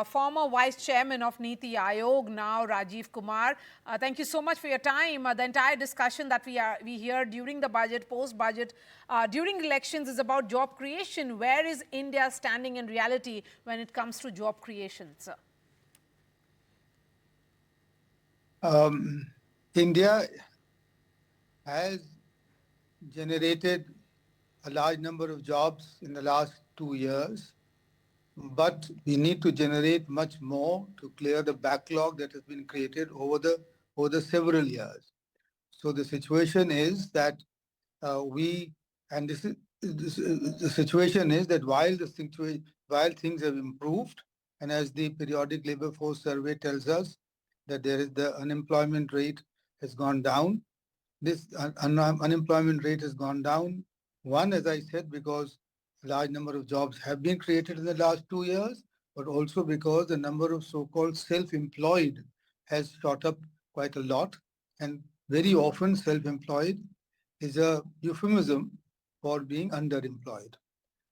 former Vice Chairman of Niti Aayog, now Rajiv Kumar. Thank you so much for your time. The entire discussion that we hear during the budget, post-budget, during elections is about job creation. Where is India standing in reality when it comes to job creation, sir? India has generated a large number of jobs in the last 2 years, but we need to generate much more to clear the backlog that has been created over the several years. So the situation is that the situation is that while things have improved, and as the periodic labor force survey tells us that the unemployment rate has gone down. This unemployment rate has gone down. One, as I said, because a large number of jobs have been created in the last 2 years, but also because the number of so-called self-employed has shot up quite a lot. And very often self-employed is a euphemism for being underemployed.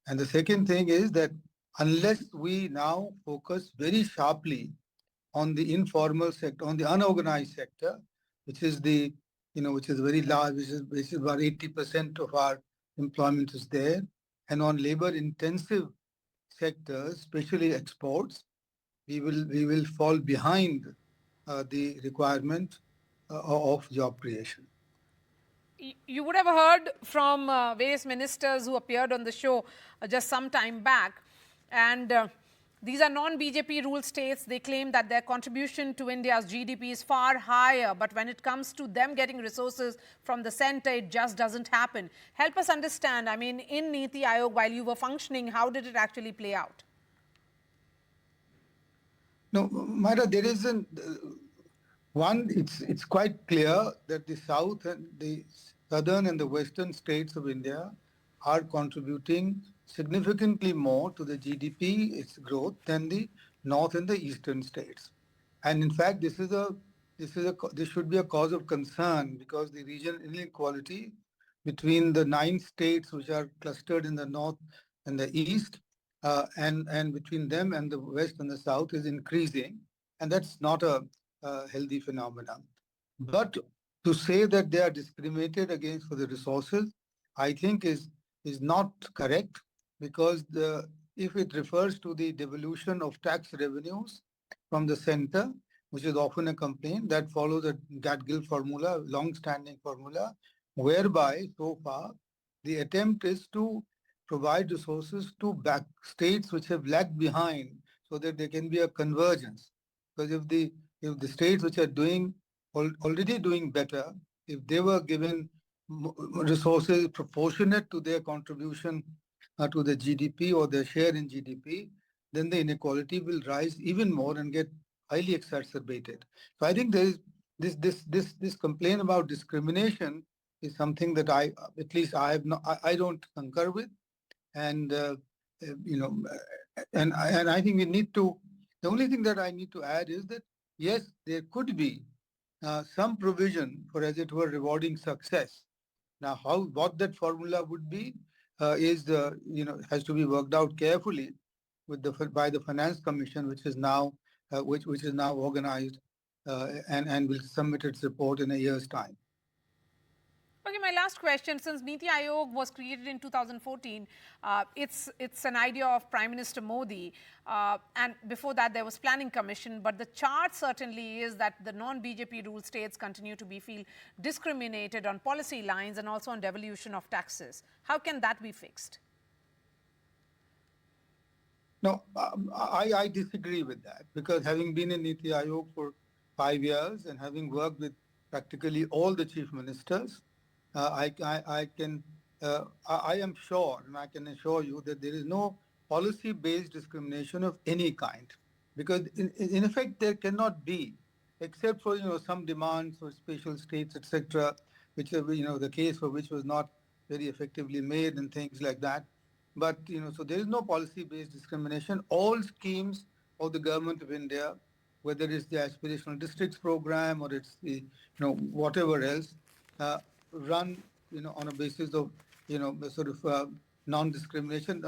And the second thing is that unless we now focus very sharply on the informal sector, on the unorganized sector, which is which is very large, which is about 80% of our employment is there, and on labor-intensive sectors, especially exports, we will fall behind the requirement of job creation. You would have heard from various ministers who appeared on the show just some time back, and these are non-BJP ruled states. They claim that their contribution to India's GDP is far higher, but when it comes to them getting resources from the center, it just doesn't happen. Help us understand, I mean, in Niti Aayog, while you were functioning, how did it actually play out? No, Myra, there isn't... One, it's quite clear that the south and the southern and the western states of India are contributing significantly more to the GDP, its growth, than the north and the eastern states. And in fact, this should be a cause of concern, because the regional inequality between the 9 states which are clustered in the north and the east, and between them and the west and the south is increasing, and that's not a healthy phenomenon. But to say that they are discriminated against for the resources, I think is not correct, because if it refers to the devolution of tax revenues from the center, which is often a complaint, that follows a Gatgill formula, long-standing formula, whereby so far the attempt is to provide resources to back states which have lagged behind, so that there can be a convergence. Because if the states which are already doing better, if they were given resources proportionate to their contribution to the GDP or their share in GDP, then the inequality will rise even more and get highly exacerbated. So I think there is this complaint about discrimination is something that I don't concur with, and and I think we need to. The only thing that I need to add is that yes, there could be some provision for, as it were, rewarding success. Now, what that formula would be has to be worked out carefully by the Finance Commission, which is now organized and will submit its report in a year's time. Okay, my last question. Since Niti Aayog was created in 2014, it's an idea of Prime Minister Modi. And before that, there was Planning Commission. But the chart certainly is that the non-BJP ruled states continue to feel discriminated on policy lines and also on devolution of taxes. How can that be fixed? No, I disagree with that, because having been in Niti Aayog for 5 years and having worked with practically all the chief ministers, I am sure, and I can assure you, that there is no policy-based discrimination of any kind, because in effect there cannot be, except for some demands for special states, etc., which are the case for which was not very effectively made and things like that. But so there is no policy-based discrimination. All schemes of the government of India, whether it's the aspirational districts program or it's the whatever else, run on a basis of non-discrimination.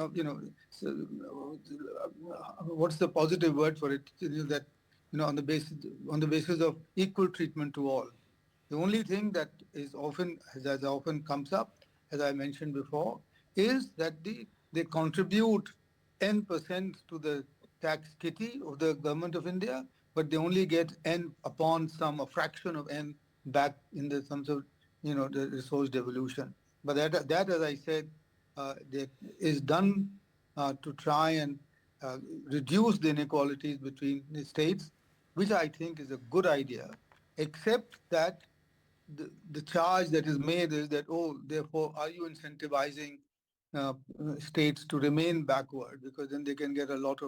What's the positive word for it? That on the basis of equal treatment to all. The only thing that is often, as often comes up, as I mentioned before, is that they contribute 10% to the tax kitty of the government of India, but they only get N upon some, a fraction of N back in the terms of, the resource devolution. But that as I said, that is done to try and reduce the inequalities between the states, which I think is a good idea, except that the charge that is made is that, oh, therefore, are you incentivizing uh, states to remain backward because then they can get a lot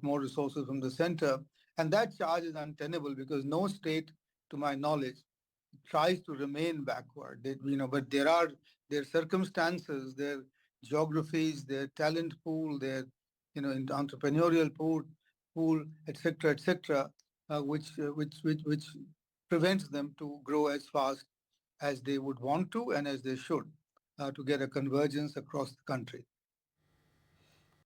more resources from the center, and that charge is untenable because no state, to my knowledge, tries to remain backward. But there are their circumstances, their geographies, their talent pool, their entrepreneurial pool, etc., which prevents them to grow as fast as they would want to and as they should to get a convergence across the country.